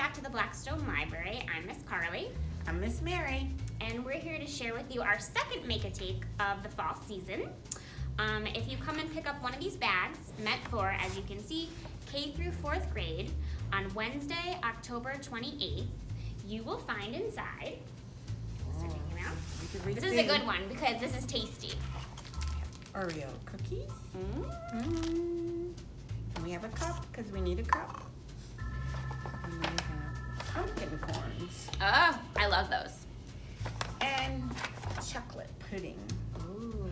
back to the Blackstone Library. I'm Miss Carly. I'm Miss Mary. And we're here to share with you our second make-a-take of the fall season. If you come and pick up one of these bags, meant for, as you can see, K through 4th grade, on Wednesday, October 28th, you will find inside, this is a good one because this is tasty. Oreo cookies. And we have a cup because we need a cup. And we have pumpkin corns. Oh, I love those. And chocolate pudding. Ooh.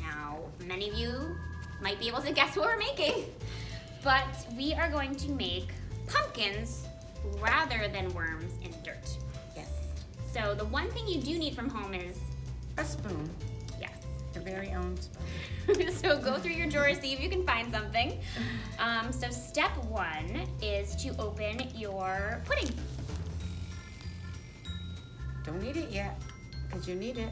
Now, many of you might be able to guess what we're making, but we are going to make pumpkins rather than worms in dirt. Yes. So the one thing you do need from home is a spoon. Yes. Your very own spoon. So go through your drawer, see if you can find something. So step 1 is to open your pudding. Don't need it yet, because you need it.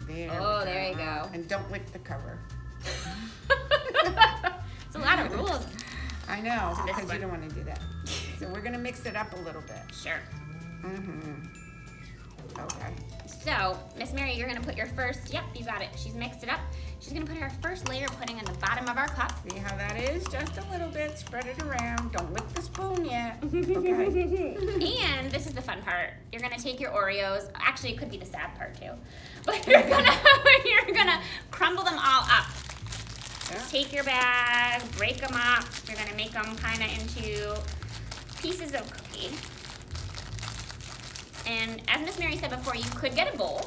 There you go. And don't lick the cover. It's a lot of rules. I know, because you don't want to do that. So we're going to mix it up a little bit. Sure. Okay. So, Miss Mary, you're gonna put your first, yep, you got it. She's mixed it up. She's gonna put her first layer of pudding on the bottom of our cup. See how that is? Just a little bit. Spread it around. Don't lick the spoon yet. Okay. And this is the fun part. You're gonna take your Oreos. Actually, it could be the sad part too. But you're gonna crumble them all up. Just take your bag, break them up. You're gonna make them kind of into pieces of cookie. And as Miss Mary said before, you could get a bowl.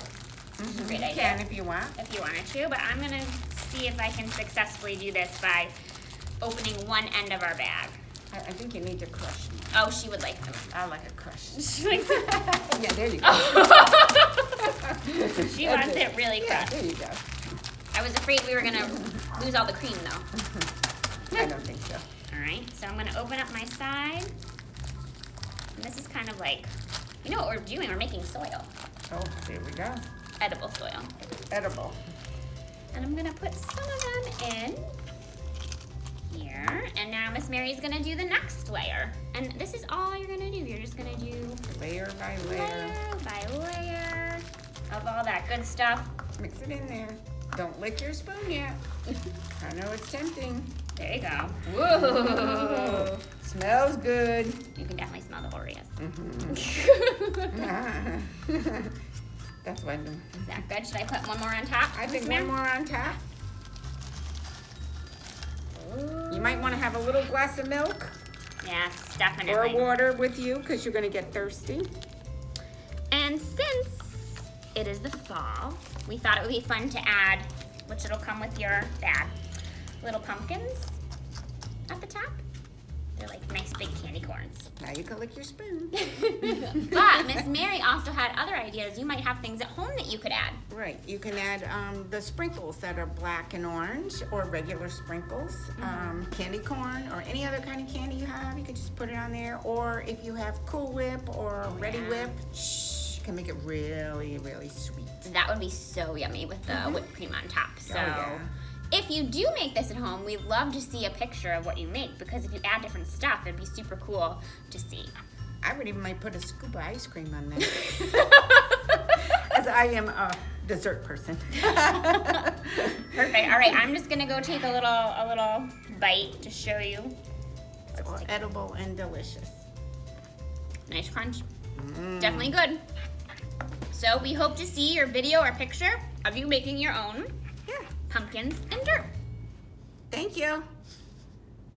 Great idea. You can if you want. If you wanted to, but I'm gonna see if I can successfully do this by opening one end of our bag. I think you need to crush them. Oh, she would like them. I like a crush. She likes it. Yeah, there you go. She wants it really crushed. There you go. I was afraid we were gonna lose all the cream though. I don't think so. All right, so I'm gonna open up my side. And this is kind of like, you know what we're doing? We're making soil. Oh, there we go. Edible soil. Edible. And I'm gonna put some of them in here. And now Miss Mary's gonna do the next layer. And this is all you're gonna do. You're just gonna do Layer by layer. layer of all that good stuff. Mix it in there. Don't lick your spoon yet. I know it's tempting. There you go. Whoa. Smells good. You can definitely smell the Oreos. That's what I do. Is that good? Should I put one more on top? I think one more on top. You might want to have a little glass of milk. Yes, definitely. Or water with you because you're going to get thirsty. And since it is the fall, we thought it would be fun to add, which it'll come with your bag, little pumpkins at the top. They're like nice big candy corns. Now you can lick your spoon. But Miss Mary also had other ideas. You might have things at home that you could add. Right. You can add the sprinkles that are black and orange or regular sprinkles. Candy corn or any other kind of candy you have. You can just put it on there. Or if you have Cool Whip or Ready Whip, you can make it really, really sweet. That would be so yummy with the whipped cream on top. So. Yeah. If you do make this at home, we'd love to see a picture of what you make because if you add different stuff, it'd be super cool to see. I would even might put a scoop of ice cream on there. As I am a dessert person. Perfect. All right, I'm just gonna go take a little bite to show you. It's all edible and delicious. Nice crunch. Definitely good. So we hope to see your video or picture of you making your own pumpkins in dirt. Thank you.